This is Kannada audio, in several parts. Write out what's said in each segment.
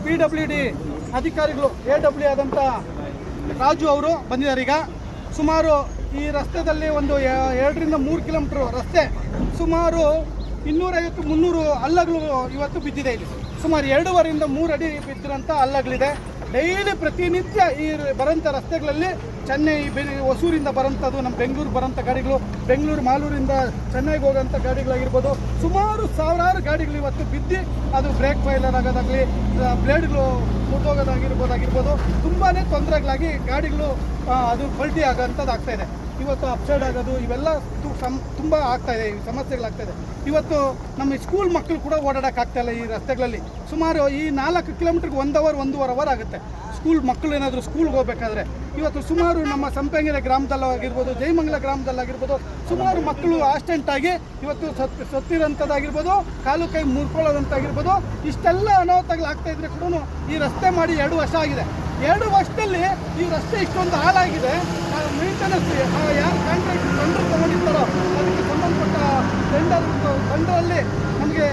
PWD ಅಧಿಕಾರಿಗಳು AW ಆದಂಥ ರಾಜು ಅವರು ಬಂದಿದ್ದಾರೆ. ಈಗ ಸುಮಾರು ಈ ರಸ್ತೆಯಲ್ಲಿ ಒಂದು 2 ರಿಂದ 3 ಕಿಲೋಮೀಟರ್ ರಸ್ತೆ ಸುಮಾರು 250-300 ಹಳ್ಳಗಳು ಇವತ್ತು ಬಿದ್ದಿದೆ. ಇಲ್ಲಿ ಸುಮಾರು 2.5 ರಿಂದ 3 ಅಡಿ ಬಿದ್ದಿರೋಂಥ ಹಳ್ಳಗಳಿದೆ. ಡೈಲಿ ಪ್ರತಿನಿತ್ಯ ಈ ಬರೋಂಥ ರಸ್ತೆಗಳಲ್ಲಿ ಚೆನ್ನೈ ಹೊಸೂರಿಂದ ಬರೋಂಥದ್ದು, ನಮ್ಮ ಬೆಂಗಳೂರು ಬರೋಂಥ ಗಾಡಿಗಳು, ಬೆಂಗಳೂರು ಮಾಲೂರಿಂದ ಚೆನ್ನೈಗೆ ಹೋಗೋಂಥ ಗಾಡಿಗಳಾಗಿರ್ಬೋದು, ಸುಮಾರು ಸಾವಿರಾರು ಗಾಡಿಗಳು ಇವತ್ತು ಬಿದ್ದು ಅದು ಬ್ರೇಕ್ ಫೈಲರ್ ಆಗೋದಾಗಲಿ, ಬ್ಲೇಡ್ಗಳು ಮುರಿದೋಗೋದಾಗಿರ್ಬೋದು, ತುಂಬಾ ತೊಂದರೆಗಳಾಗಿ ಗಾಡಿಗಳು ಅದು ಪಲ್ಟಿ ಆಗೋಂಥದ್ದು ಆಗ್ತಾಯಿದೆ. ಇವತ್ತು ಅಪ್ಸೈಡ್ ಆಗೋದು ಇವೆಲ್ಲ ತುಂಬ ಆಗ್ತಾಯಿದೆ, ಸಮಸ್ಯೆಗಳಾಗ್ತಾಯಿದೆ. ಇವತ್ತು ನಮ್ಮ ಸ್ಕೂಲ್ ಮಕ್ಕಳು ಕೂಡ ಓಡಾಡೋಕ್ಕಾಗ್ತಾಯಿಲ್ಲ ಈ ರಸ್ತೆಗಳಲ್ಲಿ. ಸುಮಾರು ಈ 4 ಕಿಲೋಮೀಟ್ರಿಗೆ 1.5 ಅವರ್ ಆಗುತ್ತೆ ಸ್ಕೂಲ್ ಮಕ್ಕಳು ಏನಾದರೂ ಸ್ಕೂಲ್ಗೆ ಹೋಗಬೇಕಾದ್ರೆ. ಇವತ್ತು ಸುಮಾರು ನಮ್ಮ ಸಂಪಂಗೆರೆ ಗ್ರಾಮದಲ್ಲಾಗಿರ್ಬೋದು, ಜಯಮಂಗಲ ಗ್ರಾಮದಲ್ಲಾಗಿರ್ಬೋದು, ಸುಮಾರು ಮಕ್ಕಳು ಆಕ್ಸಿಡೆಂಟಾಗಿ ಇವತ್ತು ಸತ್ತಿರೋಂಥದ್ದಾಗಿರ್ಬೋದು, ಕಾಲು ಕೈ ಮುರ್ಕೊಳ್ಳೋದಂತಾಗಿರ್ಬೋದು, ಇಷ್ಟೆಲ್ಲ ಅನಾಹುತಗಳಾಗ್ತಾಯಿದ್ರೆ ಕೂಡ ಈ ರಸ್ತೆ ಮಾಡಿ 2 ವರ್ಷ ಆಗಿದೆ. 2 ವರ್ಷದಲ್ಲಿ ಈ ರಸ್ತೆ ಇಷ್ಟೊಂದು ಹಾಳಾಗಿದೆ. ಮೇಂಟೆನೆನ್ಸ್ ಯಾರು ಕಾಂಟ್ರಾಕ್ಟ್ ಟೆಂಡರ್ ತೊಗೊಂಡಿರ್ತಾರೋ ಅದಕ್ಕೆ ಸಂಬಂಧಪಟ್ಟ ಟೆಂಡರಲ್ಲಿ ನಮಗೆ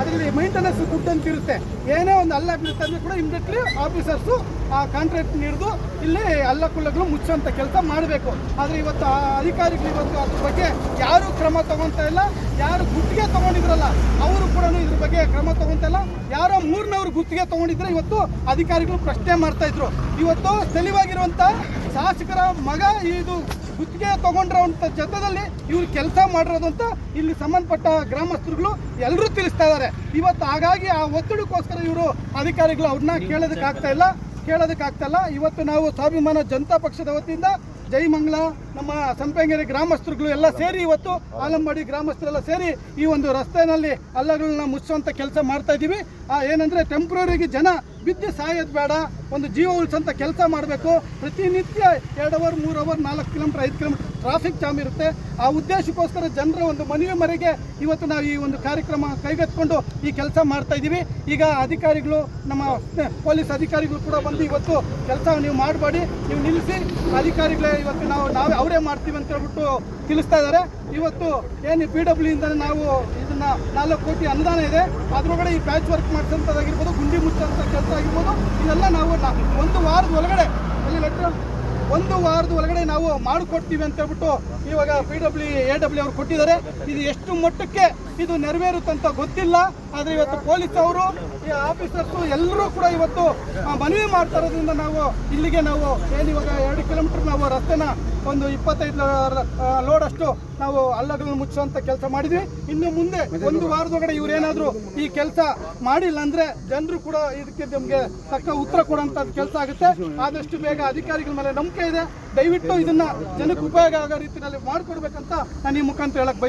ಅದರಲ್ಲಿ ಮೇಂಟೆನೆನ್ಸ್ ದುಡ್ಡು ಅಂತ ಇರುತ್ತೆ. ಏನೇ ಒಂದು ಹಳ್ಳ ಬೀಳುತ್ತೆ ಅಂದರೆ ಕೂಡ ಇಮಿಡಿಯೇಟ್ಲಿ ಆಫೀಸರ್ಸು ಆ ಕಾಂಟ್ರಾಕ್ಟ್ ಹಿಡಿದು ಇಲ್ಲಿ ಹಳ್ಳ ಕುಳ್ಳಗಳು ಮುಚ್ಚೋಂಥ ಕೆಲಸ ಮಾಡಬೇಕು. ಆದರೆ ಇವತ್ತು ಆ ಅಧಿಕಾರಿಗಳು ಇವತ್ತು ಅದ್ರ ಬಗ್ಗೆ ಯಾರೂ ಕ್ರಮ ತೊಗೊತಾ ಇಲ್ಲ. ಯಾರು ಗುತ್ತಿಗೆ ತೊಗೊಂಡಿದ್ರಲ್ಲ ಅವರು ಕೂಡ ಇದ್ರ ಬಗ್ಗೆ ಕ್ರಮ ತೊಗೊತಾ ಇಲ್ಲ. ಯಾರೋ 3ನವರು ಗುತ್ತಿಗೆ ತೊಗೊಂಡಿದ್ರೆ ಇವತ್ತು ಅಧಿಕಾರಿಗಳು ಪ್ರಶ್ನೆ ಮಾಡ್ತಾಯಿದ್ರು. ಇವತ್ತು ಸ್ಥಳೀಯವಾಗಿರುವಂಥ ಶಾಸಕರ ಮಗ ಇದು ಗುತ್ತಿಗೆ ತೊಗೊಂಡಿರೋಂಥ ಜೊತೆಯಲ್ಲಿ ಇವ್ರು ಕೆಲಸ ಮಾಡಿರೋದು ಅಂತ ಇಲ್ಲಿ ಸಂಬಂಧಪಟ್ಟ ಗ್ರಾಮಸ್ಥರುಗಳು ಎಲ್ಲರೂ ತಿಳಿಸ್ತಾ ಇದ್ದಾರೆ. ಇವತ್ತು ಹಾಗಾಗಿ ಆ ಒತ್ತಡಕ್ಕೋಸ್ಕರ ಇವರು ಅಧಿಕಾರಿಗಳು ಅವ್ರನ್ನ ಕೇಳೋದಕ್ಕಾಗ್ತಾ ಇಲ್ಲ. ಇವತ್ತು ನಾವು ಸ್ವಾಭಿಮಾನ ಜನತಾ ಪಕ್ಷದ ವತಿಯಿಂದ ಜಯಮಂಗಲ ನಮ್ಮ ಸಂಪಂಗೆರೆ ಗ್ರಾಮಸ್ಥರುಗಳು ಎಲ್ಲ ಸೇರಿ ಇವತ್ತು ಆಲಂಬಾಡಿ ಗ್ರಾಮಸ್ಥರೆಲ್ಲ ಸೇರಿ ಈ ಒಂದು ರಸ್ತೆಯಲ್ಲಿ ಹಳ್ಳಗಳನ್ನ ಮುಚ್ಚುವಂಥ ಕೆಲಸ ಮಾಡ್ತಾ ಇದ್ದೀವಿ. ಏನಂದರೆ ಟೆಂಪ್ರರಿಗೆ ಜನ ಬಿದ್ದು ಸಾಯೋದು ಬೇಡ, ಒಂದು ಜೀವ ಉಳಿಸೋಂಥ ಕೆಲಸ ಮಾಡಬೇಕು. ಪ್ರತಿನಿತ್ಯ 2 hour 3 hour 4 kilometre 5 kilometre traffic jam ಇರುತ್ತೆ. ಆ ಉದ್ದೇಶಕ್ಕೋಸ್ಕರ ಜನರ ಒಂದು ಮನವಿ ಮೇರೆಗೆ ಇವತ್ತು ನಾವು ಈ ಒಂದು ಕಾರ್ಯಕ್ರಮ ಕೈಗೆತ್ತಿಕೊಂಡು ಈ ಕೆಲಸ ಮಾಡ್ತಾ ಇದ್ದೀವಿ. ಈಗ ಅಧಿಕಾರಿಗಳು ನಮ್ಮ ಪೊಲೀಸ್ ಅಧಿಕಾರಿಗಳು ಕೂಡ ಬಂದು ಇವತ್ತು ಕೆಲಸ ನೀವು ಮಾಡಬೇಡಿ, ನೀವು ನಿಲ್ಲಿಸಿ, ಅಧಿಕಾರಿಗಳೇ ಇವತ್ತು ನಾವೇ ಅವರೇ ಮಾಡ್ತೀವಿ ಅಂತ ಹೇಳ್ಬಿಟ್ಟು ತಿಳಿಸ್ತಾ ಇದ್ದಾರೆ. ಇವತ್ತು ಏನು PWD ನಾವು ಇದನ್ನು 4 ಕೋಟಿ ಅನುದಾನ ಇದೆ, ಅದರೊಳಗಡೆ ಈ ಪ್ಯಾಚ್ ವರ್ಕ್ ಮಾಡಿಸೋಂಥದ್ದಾಗಿರ್ಬೋದು, ಗುಂಡಿ ಮುಚ್ಚೋಂಥ ಕೆಲಸ ಆಗಿರ್ಬೋದು, ಇದೆಲ್ಲ ನಾವು 1 ವಾರದ ಒಳಗಡೆ ಒಂದು ವಾರದ ಒಳಗಡೆ ನಾವು ಮಾಡಿಕೊಡ್ತೀವಿ ಅಂತ ಹೇಳ್ಬಿಟ್ಟು ಇವಾಗ AW ಅವರು ಕೊಟ್ಟಿದ್ದಾರೆ. ಇದು ಎಷ್ಟು ಮಟ್ಟಕ್ಕೆ ಇದು ನೆರವೇರುತ್ತಂತ ಗೊತ್ತಿಲ್ಲ. ಆದರೆ ಇವತ್ತು ಪೊಲೀಸ್ ಅವರು ಈ ಆಫೀಸರ್ಸು ಎಲ್ಲರೂ ಕೂಡ ಇವತ್ತು ಮನವಿ ಮಾಡ್ತಾ ಇರೋದ್ರಿಂದ ನಾವು ಇಲ್ಲಿಗೆ ನಾವು ಇವಾಗ 2 ಕಿಲೋಮೀಟರ್ ನಾವು ರಸ್ತೆನ ಒಂದು 25 ಲೋಡಷ್ಟು ನಾವು ಹಳ್ಳಗಳನ್ನು ಮುಚ್ಚುವಂಥ ಕೆಲಸ ಮಾಡಿದ್ವಿ. ಇನ್ನು ಮುಂದೆ 1 ವಾರದೊಳಗಡೆ ಇವರೇನಾದರೂ ಈ ಕೆಲಸ ಮಾಡಿಲ್ಲ ಅಂದರೆ ಜನರು ಕೂಡ ಇದಕ್ಕೆ ನಮಗೆ ತಕ್ಕ ಉತ್ತರ ಕೊಡೋಂಥದ್ದು ಕೆಲಸ ಆಗುತ್ತೆ. ಆದಷ್ಟು ಬೇಗ ಅಧಿಕಾರಿಗಳ ಮೇಲೆ ನಂಬಿಕೆ ಇದೆ. ದಯವಿಟ್ಟು ಇದನ್ನು ಜನಕ್ಕೆ ಉಪಯೋಗ ಆಗೋ ರೀತಿಯಲ್ಲಿ ಮಾಡಿಕೊಡ್ಬೇಕಂತ ನಾನು ಈ ಮುಖಾಂತರ ಹೇಳಕ್ಕೆ ಬಯಸ್ತೀನಿ.